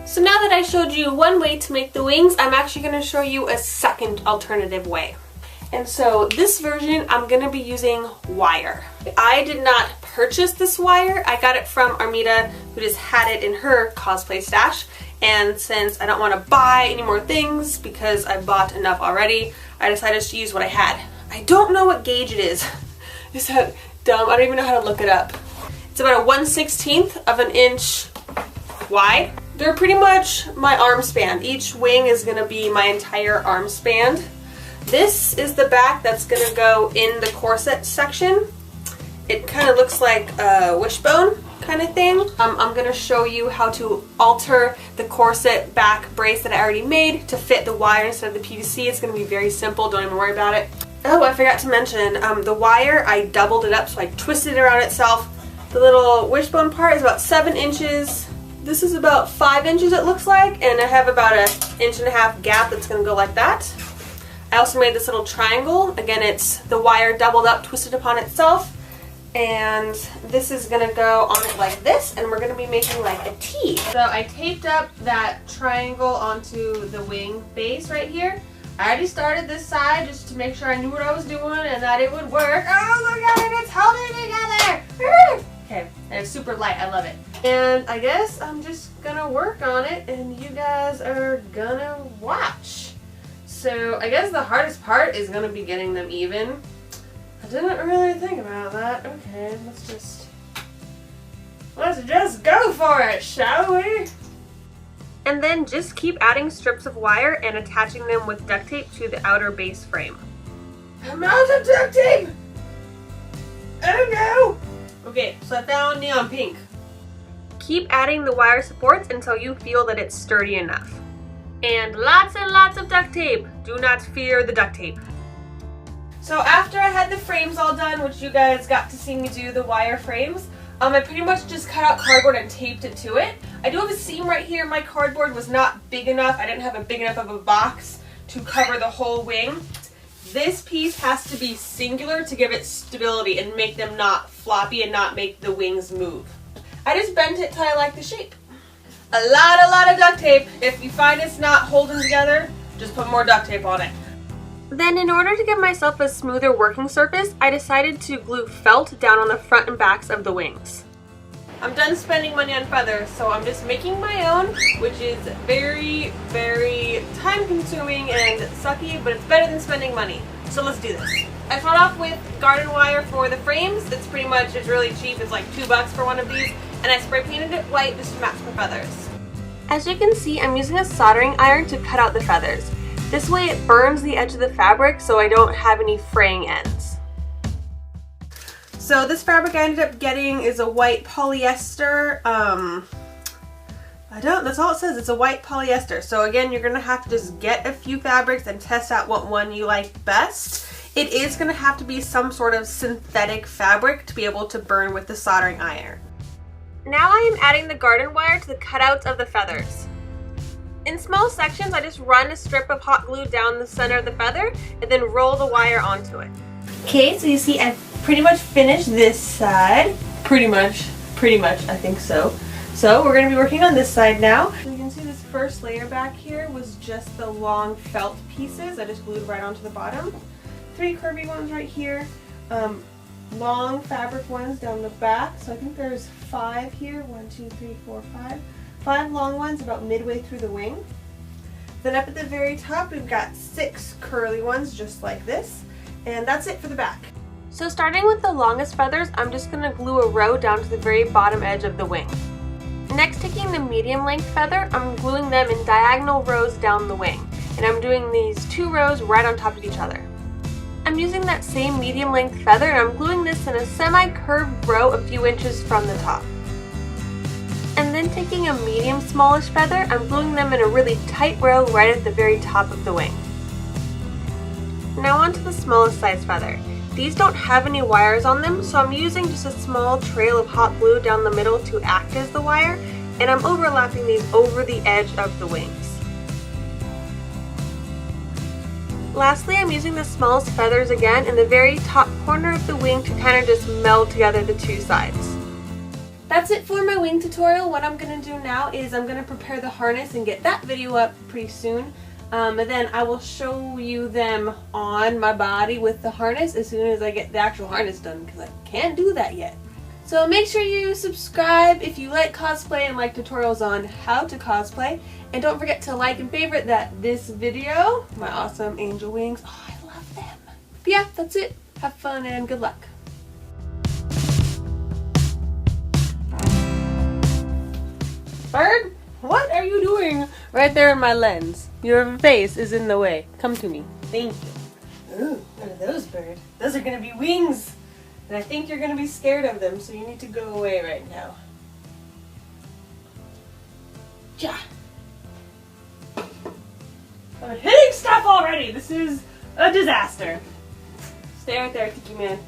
So now that I showed you one way to make the wings, I'm actually going to show you a second alternative way. And so this version, I'm going to be using wire. I did not purchase this wire. I got it from Armida, who just had it in her cosplay stash. And since I don't want to buy any more things because I bought enough already, I decided to use what I had. I don't know what gauge it is. Is that dumb? I don't even know how to look it up. It's about a 1/16 of an inch wide. They're pretty much my arm span. Each wing is going to be my entire arm span. This is the back that's going to go in the corset section. It kind of looks like a wishbone kind of thing. I'm going to show you how to alter the corset back brace that I already made to fit the wire instead of the PVC. It's going to be very simple. Don't even worry about it. Oh, I forgot to mention, the wire, I doubled it up, so I twisted it around itself. The little wishbone part is about 7 inches. This is about 5 inches it looks like, and I have about an 1.5 inch gap that's going to go like that. I also made this little triangle. Again, it's the wire doubled up, twisted upon itself, and this is going to go on it like this, and we're going to be making like a T. So I taped up that triangle onto the wing base right here. I already started this side just to make sure I knew what I was doing and that it would work. Oh, look at it, it's holding together! Okay, and it's super light, I love it. And I guess I'm just gonna work on it and you guys are gonna watch. So I guess the hardest part is gonna be getting them even. I didn't really think about that. Okay, let's just go for it, shall we? And then just keep adding strips of wire and attaching them with duct tape to the outer base frame. I'm out of duct tape! Oh no! Okay, so I found neon pink. Keep adding the wire supports until you feel that it's sturdy enough. And lots of duct tape. Do not fear the duct tape. So after I had the frames all done, which you guys got to see me do the wire frames, I pretty much just cut out cardboard and taped it to it. I do have a seam right here. My cardboard was not big enough. I didn't have a big enough of a box to cover the whole wing. This piece has to be singular to give it stability and make them not floppy and not make the wings move. I just bent it till I like the shape. A lot of duct tape. If you find it's not holding together, just put more duct tape on it. Then in order to give myself a smoother working surface, I decided to glue felt down on the front and backs of the wings. I'm done spending money on feathers, so I'm just making my own, which is very time consuming and sucky, but it's better than spending money. So let's do this. I start off with garden wire for the frames. It's really cheap. It's like $2 for one of these, and I spray painted it white just to match my feathers. As you can see, I'm using a soldering iron to cut out the feathers. This way it burns the edge of the fabric so I don't have any fraying ends. So this fabric I ended up getting is a white polyester. That's all it says, it's a white polyester. So again, you're gonna have to just get a few fabrics and test out what one you like best. It is gonna have to be some sort of synthetic fabric to be able to burn with the soldering iron. Now I am adding the garden wire to the cutouts of the feathers. In small sections, I just run a strip of hot glue down the center of the feather and then roll the wire onto it. Okay, so you see I've pretty much finished this side. Pretty much, I think so. So we're going to be working on this side now. So you can see this first layer back here was just the long felt pieces. I just glued right onto the bottom. 3 curvy ones right here. Long fabric ones down the back. So I think there's 5 here. 1, 2, 3, 4, 5. 5 long ones about midway through the wing. Then up at the very top we've got 6 curly ones just like this, and that's it for the back. So starting with the longest feathers, I'm just going to glue a row down to the very bottom edge of the wing. Next, taking the medium length feather, I'm gluing them in diagonal rows down the wing, and I'm doing these 2 rows right on top of each other. I'm using that same medium length feather and I'm gluing this in a semi-curved row a few inches from the top. And then taking a medium smallish feather, I'm gluing them in a really tight row right at the very top of the wing. Now onto the smallest size feather. These don't have any wires on them, so I'm using just a small trail of hot glue down the middle to act as the wire, and I'm overlapping these over the edge of the wings. Lastly, I'm using the smallest feathers again in the very top corner of the wing to kind of just meld together the 2 sides. that's it for my wing tutorial. What I'm going to do now is I'm going to prepare the harness and get that video up pretty soon. And then I will show you them on my body with the harness as soon as I get the actual harness done, because I can't do that yet. So make sure you subscribe if you like cosplay and like tutorials on how to cosplay. And don't forget to like and favorite this video. My awesome angel wings. Oh, I love them. But yeah, that's it. Have fun and good luck. Bird, what are you doing right there in my lens? Your face is in the way. Come to me. Thank you. Ooh, what are those, Bird? Those are going to be wings. And I think you're going to be scared of them, so you need to go away right now. Ja. I'm hitting stuff already. This is a disaster. Stay right there, Tiki Man.